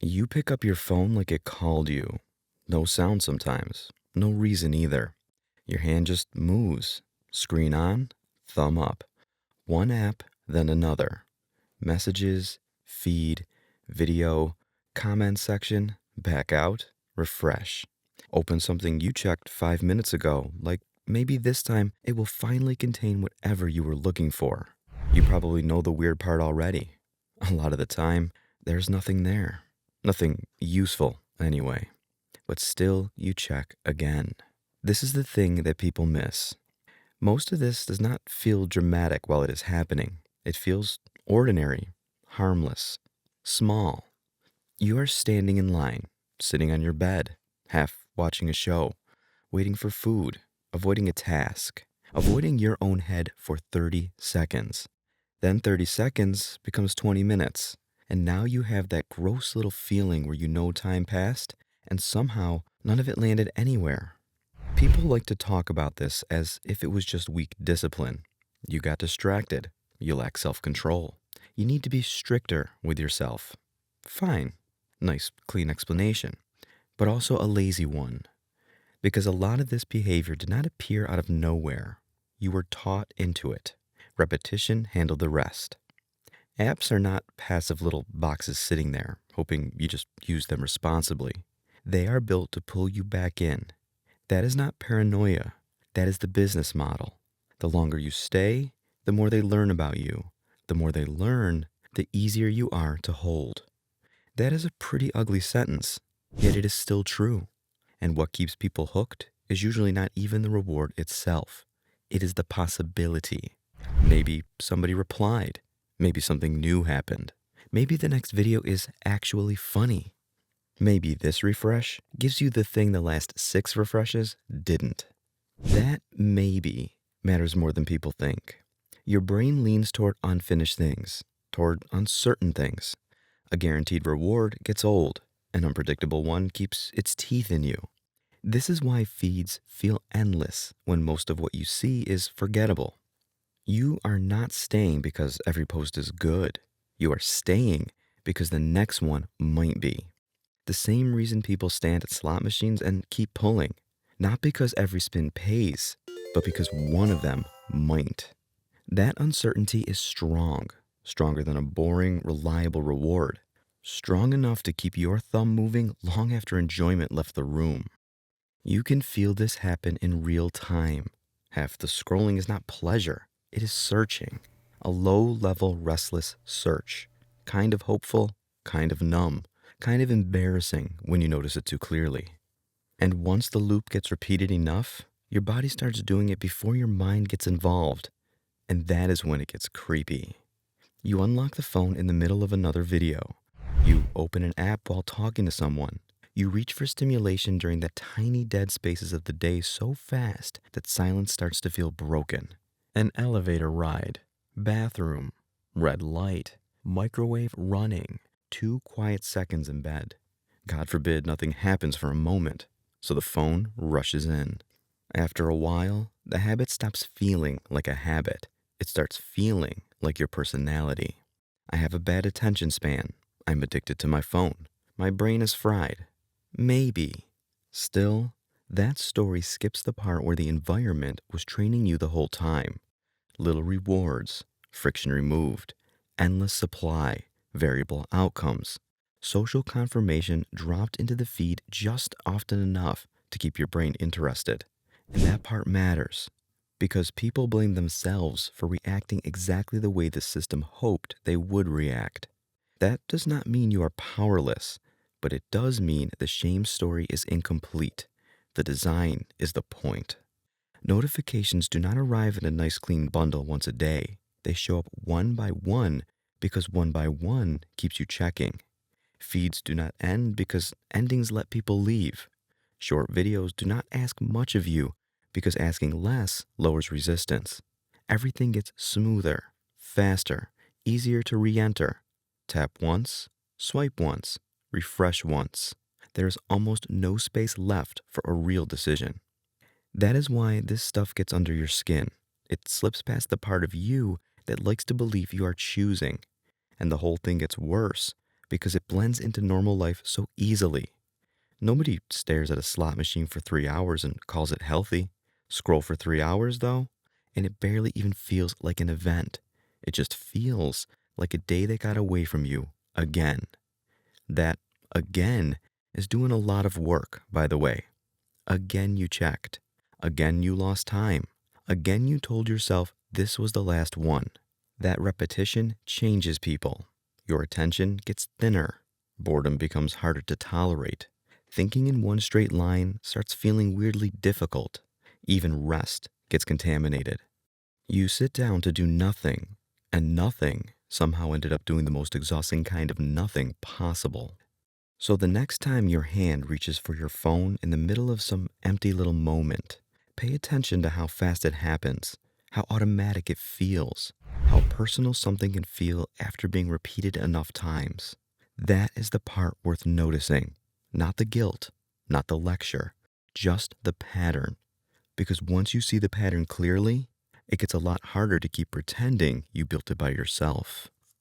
You pick up your phone like it called you. No sound sometimes, no reason either. Your hand just moves. Screen on, thumb up. One app, then another. Messages, feed, video, comment section, back out, refresh. Open something you checked 5 minutes ago, like maybe this time it will finally contain whatever you were looking for. You probably know the weird part already. A lot of the time, there's nothing there. Nothing useful, anyway. But still, you check again. This is the thing that people miss. Most of this does not feel dramatic while it is happening. It feels ordinary, harmless, small. You are standing in line, sitting on your bed, half watching a show, waiting for food, avoiding a task, avoiding your own head for 30 seconds. Then 30 seconds becomes 20 minutes, and now you have that gross little feeling where you know time passed, and somehow none of it landed anywhere. People like to talk about this as if it was just weak discipline. You got distracted. You lack self-control. You need to be stricter with yourself. Fine. Nice, clean explanation. But also a lazy one. Because a lot of this behavior did not appear out of nowhere. You were taught into it. Repetition handled the rest. Apps are not passive little boxes sitting there, hoping you just use them responsibly. They are built to pull you back in. That is not paranoia. That is the business model. The longer you stay, the more they learn about you. The more they learn, the easier you are to hold. That is a pretty ugly sentence, yet it is still true. And what keeps people hooked is usually not even the reward itself. It is the possibility. Maybe somebody replied. Maybe something new happened. Maybe the next video is actually funny. Maybe this refresh gives you the thing the last 6 refreshes didn't. That maybe matters more than people think. Your brain leans toward unfinished things, toward uncertain things. A guaranteed reward gets old. An unpredictable one keeps its teeth in you. This is why feeds feel endless when most of what you see is forgettable. You are not staying because every post is good. You are staying because the next one might be. The same reason people stand at slot machines and keep pulling. Not because every spin pays, but because one of them might. That uncertainty is strong, stronger than a boring, reliable reward. Strong enough to keep your thumb moving long after enjoyment left the room. You can feel this happen in real time. Half the scrolling is not pleasure, it is searching. A low-level, restless search. Kind of hopeful, kind of numb. Kind of embarrassing when you notice it too clearly. And once the loop gets repeated enough, your body starts doing it before your mind gets involved. And that is when it gets creepy. You unlock the phone in the middle of another video. You open an app while talking to someone. You reach for stimulation during the tiny dead spaces of the day so fast that silence starts to feel broken. An elevator ride, bathroom, red light, microwave running. 2 quiet seconds in bed. God forbid nothing happens for a moment, so the phone rushes in. After a while, the habit stops feeling like a habit. It starts feeling like your personality. I have a bad attention span. I'm addicted to my phone. My brain is fried. Maybe. Still, that story skips the part where the environment was training you the whole time. Little rewards, friction removed, endless supply. Variable outcomes. Social confirmation dropped into the feed just often enough to keep your brain interested. And that part matters because people blame themselves for reacting exactly the way the system hoped they would react. That does not mean you are powerless, but it does mean the shame story is incomplete. The design is the point. Notifications do not arrive in a nice clean bundle once a day. They show up one by one because one by one keeps you checking. Feeds do not end because endings let people leave. Short videos do not ask much of you because asking less lowers resistance. Everything gets smoother, faster, easier to re-enter. Tap once, swipe once, refresh once. There is almost no space left for a real decision. That is why this stuff gets under your skin. It slips past the part of you that likes to believe you are choosing. And the whole thing gets worse because it blends into normal life so easily. Nobody stares at a slot machine for 3 hours and calls it healthy. Scroll for 3 hours, though, and it barely even feels like an event. It just feels like a day that got away from you again. That again is doing a lot of work, by the way. Again, you checked. Again, you lost time. Again, you told yourself this was the last one. That repetition changes people. Your attention gets thinner. Boredom becomes harder to tolerate. Thinking in one straight line starts feeling weirdly difficult. Even rest gets contaminated. You sit down to do nothing, and nothing somehow ended up doing the most exhausting kind of nothing possible. So the next time your hand reaches for your phone in the middle of some empty little moment, pay attention to how fast it happens, how automatic it feels, how personal something can feel after being repeated enough times. That is the part worth noticing, not the guilt, not the lecture, just the pattern. Because once you see the pattern clearly, it gets a lot harder to keep pretending you built it by yourself.